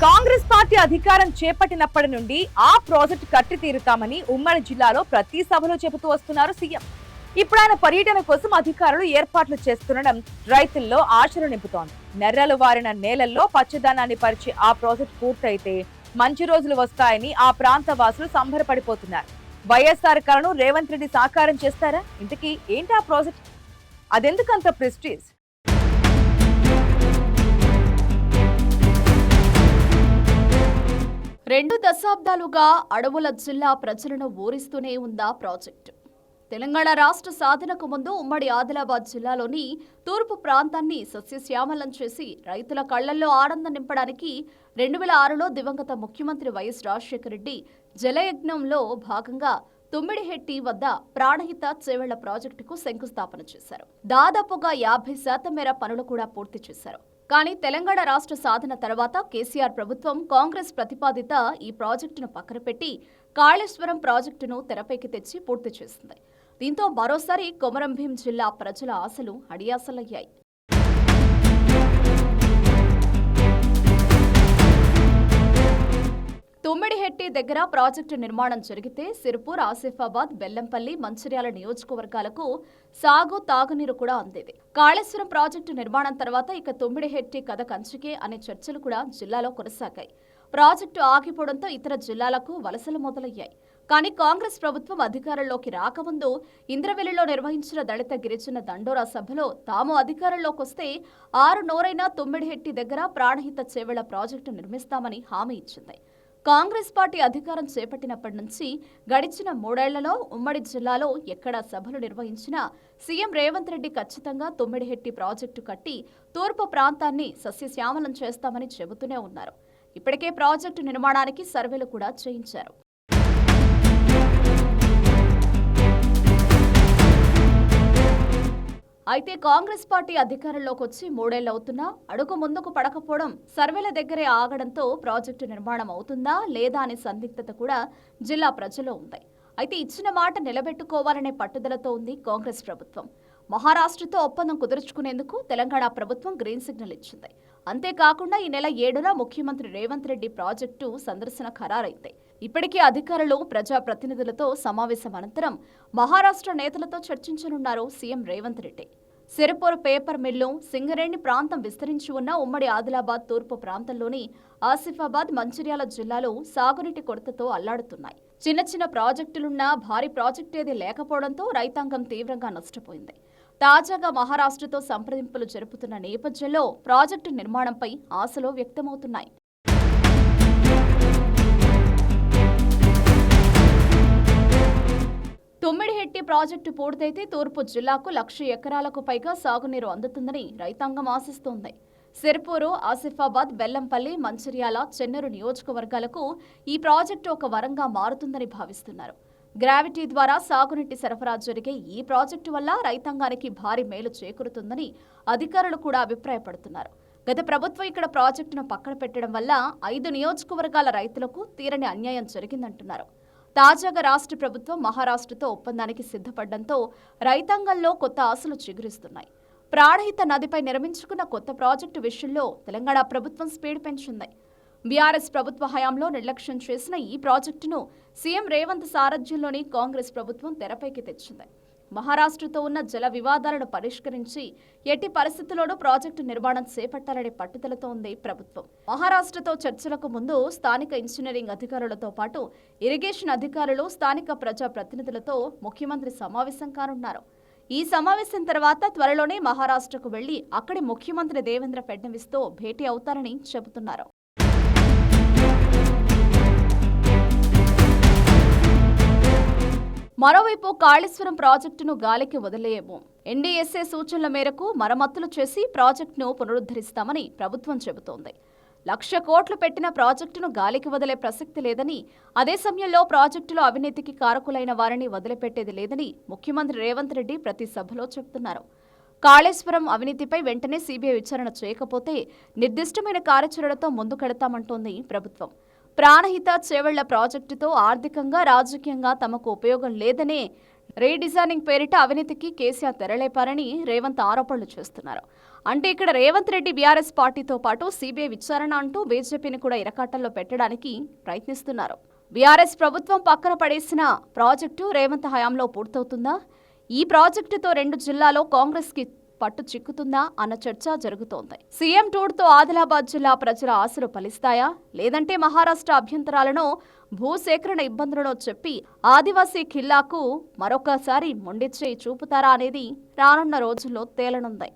Congress party అధికారం చేపట్టినప్పటి నుండి ఆ ప్రాజెక్టు కట్టి తీరుతామని ఉమ్మడి జిల్లాలో ప్రతి సభలో చెబుతూ వస్తున్నారు సీఎం. ఇప్పుడు ఆయన పర్యటన కోసం అధికారులు ఏర్పాట్లు చేస్తుండడం రైతుల్లో ఆశలు నింపుతోంది. నెర్రలు వారిన నేలల్లో పచ్చదనాన్ని పరిచి ఆ ప్రాజెక్టు పూర్తయితే మంచి రోజులు వస్తాయని ఆ ప్రాంత వాసులు సంబరపడిపోతున్నారు. వైఎస్ఆర్ కలను రేవంత్ రెడ్డి సాకారం చేస్తారా? ఇంతకీ ఏంటి ఆ ప్రాజెక్ట్? అదెందుకంత ప్రెస్టీజ్? 2 దశాబ్దాలుగా అడవుల జిల్లా ప్రజలను ఊరిస్తూనే ఉందా ప్రాజెక్టు. తెలంగాణ రాష్ట్ర సాధనకు ముందు ఉమ్మడి ఆదిలాబాద్ జిల్లాలోని తూర్పు ప్రాంతాన్ని సస్యశ్యామలం చేసి రైతుల కళ్లల్లో ఆనందం నింపడానికి 2006లో దివంగత ముఖ్యమంత్రి వైఎస్ రాజశేఖర రెడ్డి జలయజ్ఞంలో భాగంగా తుమ్మిడిహెట్టి వద్ద ప్రాణహిత చేవెళ్ల ప్రాజెక్టుకు శంకుస్థాపన చేశారు. దాదాపుగా 50% మేర పనులు కూడా పూర్తి చేశారు. కానీ తెలంగాణ రాష్ట్ర సాధన తర్వాత కేసీఆర్ ప్రభుత్వం కాంగ్రెస్ ప్రతిపాదిత ఈ ప్రాజెక్టును పక్కన పెట్టి కాళేశ్వరం ప్రాజెక్టును తెరపైకి తెచ్చి పూర్తి చేసింది. దీంతో మరోసారి కొమరం భీం జిల్లా ప్రజల ఆశలు అడియాసలయ్యాయి. తుమ్మిడిహెట్టి దగ్గర ప్రాజెక్టు నిర్మాణం జరిగితే సిర్పూర్, ఆసిఫాబాద్, బెల్లంపల్లి, మంచిర్యాల నియోజకవర్గాలకు సాగు, తాగునీరు కూడా అందేది. కాళేశ్వరం ప్రాజెక్టు నిర్మాణం తర్వాత ఇక తుమ్మిడిహెట్టి కథ కంచికే అనే చర్చలు కూడా జిల్లాలో కొనసాగాయి. ప్రాజెక్టు ఆగిపోవడంతో ఇతర జిల్లాలకు వలసలు మొదలయ్యాయి. కానీ కాంగ్రెస్ ప్రభుత్వం అధికారంలోకి రాకముందు ఇంద్రవెల్లిలో నిర్వహించిన దళిత గిరిజన దండోరా సభలో తాము అధికారంలోకి వస్తే 6 నోరైన తుమ్మిడిహెట్టి దగ్గర ప్రాణహిత చేవెళ్ల ప్రాజెక్టు నిర్మిస్తామని హామీ ఇచ్చింది. కాంగ్రెస్ పార్టీ అధికారం చేపట్టినప్పటి నుంచి గడిచిన 3 ఏళ్లలో ఉమ్మడి జిల్లాలో ఎక్కడా సభలు నిర్వహించినా సీఎం రేవంత్ రెడ్డి ఖచ్చితంగా తుమ్మిడిహెట్టి ప్రాజెక్టు కట్టి తూర్పు ప్రాంతాన్ని సస్యశ్యామలం చేస్తామని చెబుతూనే ఉన్నారు. ఇప్పటికే ప్రాజెక్టు నిర్మాణానికి సర్వేలు కూడా చేయించారు. అయితే కాంగ్రెస్ పార్టీ అధికారంలోకి వచ్చి 3 ఏళ్లవుతున్నా అడుగు ముందుకు పడకపోవడం, సర్వేల దగ్గరే ఆగడంతో ప్రాజెక్టు నిర్మాణం అవుతుందా లేదా అనే సందిగ్ధత కూడా జిల్లా ప్రజల్లో ఉంది. అయితే ఇచ్చిన మాట నిలబెట్టుకోవాలనే పట్టుదలతో ఉంది కాంగ్రెస్ ప్రభుత్వం. మహారాష్ట్రతో ఒప్పందం కుదుర్చుకునేందుకు తెలంగాణ ప్రభుత్వం గ్రీన్ సిగ్నల్ ఇచ్చింది. అంతేకాకుండా ఈ నెల 7న ముఖ్యమంత్రి రేవంత్ రెడ్డి ప్రాజెక్టు సందర్శన ఖరారైంది. ఇప్పటికే అధికారులు, ప్రజాప్రతినిధులతో సమావేశం అనంతరం మహారాష్ట్ర నేతలతో చర్చించనున్నారు CM Revanth Reddy. Sirpur paper mill, Singareni ప్రాంతం విస్తరించి ఉన్న ఉమ్మడి ఆదిలాబాద్ తూర్పు ప్రాంతంలోని ఆసిఫాబాద్, మంచిర్యాల జిల్లాలు సాగునీటి కొరతతో అల్లాడుతున్నాయి. చిన్న చిన్న ప్రాజెక్టులున్నా భారీ ప్రాజెక్టు ఏదీ లేకపోవడంతో రైతాంగం తీవ్రంగా నష్టపోయింది. తాజాగా మహారాష్ట్రతో సంప్రదింపులు జరుపుతున్న నేపథ్యంలో ప్రాజెక్టు నిర్మాణంపై ఆశలు వ్యక్తమవుతున్నాయి. తుమ్మిడిహెట్టి ప్రాజెక్టు పూర్తయితే తూర్పు జిల్లాకు 1,00,000 ఎకరాలకు పైగా సాగునీరు అందుతుందని రైతాంగం ఆశిస్తోంది. సిర్పూరు, ఆసిఫాబాద్, బెల్లంపల్లి, మంచిర్యాల, చెన్నూరు నియోజకవర్గాలకు ఈ ప్రాజెక్టు ఒక వరంగా మారుతుందని భావిస్తున్నారు. గ్రావిటీ ద్వారా సాగునీటి సరఫరా జరిగే ఈ ప్రాజెక్టు వల్ల రైతాంగానికి భారీ మేలు చేకూరుతుందని అధికారులు కూడా అభిప్రాయపడుతున్నారు. గత ప్రభుత్వం ఇక్కడ ప్రాజెక్టును పక్కన పెట్టడం వల్ల 5 నియోజకవర్గాల రైతులకు తీరని అన్యాయం జరిగిందంటున్నారు. తాజాగా రాష్ట్ర ప్రభుత్వం మహారాష్ట్రతో ఒప్పందానికి సిద్ధపడడంతో రైతాంగంలో కొత్త ఆశలు చిగురిస్తున్నాయి. ప్రాణహిత నదిపై నిర్మించుకున్న కొత్త ప్రాజెక్టు విషయంలో తెలంగాణ ప్రభుత్వం స్పీడ్ పెంచింది. బీఆర్ఎస్ ప్రభుత్వ హయాంలో నిర్లక్ష్యం చేసిన ఈ ప్రాజెక్టును సీఎం రేవంత్ సారథ్యంలోని కాంగ్రెస్ ప్రభుత్వం తెరపైకి తెచ్చింది. మహారాష్ట్రతో ఉన్న జల వివాదాలను పరిష్కరించి ఎట్టి పరిస్థితుల్లోనూ ప్రాజెక్టు నిర్మాణం చేపట్టాలనే పట్టుదలతో ఉంది ప్రభుత్వం. మహారాష్ట్రతో చర్చలకు ముందు స్థానిక ఇంజనీరింగ్ అధికారులతో పాటు ఇరిగేషన్ అధికారులు, స్థానిక ప్రజా ప్రతినిధులతో ముఖ్యమంత్రి సమావేశం కానున్నారు. ఈ సమావేశం తర్వాత త్వరలోనే మహారాష్ట్రకు వెళ్లి అక్కడి ముఖ్యమంత్రి దేవేంద్ర ఫడ్నవీస్తో భేటీ అవుతారని చెబుతున్నారు. మరోవైపు కాళేశ్వరం ప్రాజెక్టును గాలికి వదిలేయము. ఎన్డీఎస్ఏ సూచనల మేరకు మరమ్మతులు చేసి ప్రాజెక్టును పునరుద్ధరిస్తామని ప్రభుత్వం చెబుతోంది. 1,00,000 కోట్లు పెట్టిన ప్రాజెక్టును గాలికి వదిలే ప్రసక్తి లేదని, అదే సమయంలో ప్రాజెక్టులో అవినీతికి కారకులైన వారిని వదిలిపెట్టేది లేదని ముఖ్యమంత్రి రేవంత్ రెడ్డి ప్రతి సభలో చెబుతున్నారు. కాళేశ్వరం అవినీతిపై వెంటనే సీబీఐ విచారణ చేయకపోతే నిర్దిష్టమైన కార్యాచరణతో ముందుకెడతామంటోంది ప్రభుత్వం. ప్రాణహిత చేవెళ్ల ప్రాజెక్టుతో ఆర్థికంగా, రాజకీయంగా తమకు ఉపయోగం లేదనే రీడిజైనింగ్ పేరిట అవినీతికి కేసీఆర్ తెరలేపారని రేవంత్ ఆరోపణలు చేస్తున్నారు. అంటే ఇక్కడ రేవంత్ రెడ్డి బీఆర్ఎస్ పార్టీతో పాటు సిబిఐ విచారణ అంటూ బీజేపీని కూడా ఇరకాటంలో పెట్టడానికి ప్రయత్నిస్తున్నారు. బీఆర్ఎస్ ప్రభుత్వం పక్కన పడేసిన ప్రాజెక్టు రేవంత్ హయాంలో పూర్తవుతుందా? ఈ ప్రాజెక్టుతో 2 జిల్లాలో కాంగ్రెస్ కి పట్టు చిక్కుతుందా అన్న చర్చ జరుగుతోంది. సీఎం టూర్తో ఆదిలాబాద్ జిల్లా ప్రజల ఆశలు ఫలిస్తాయా, లేదంటే మహారాష్ట్ర అభ్యంతరాలను, భూసేకరణ ఇబ్బందులను చెప్పి ఆదివాసీ ఖిల్లాకు మరొకసారి మొండిచ్చేయి చూపుతారా అనేది రానున్న రోజుల్లో తేలనుంది.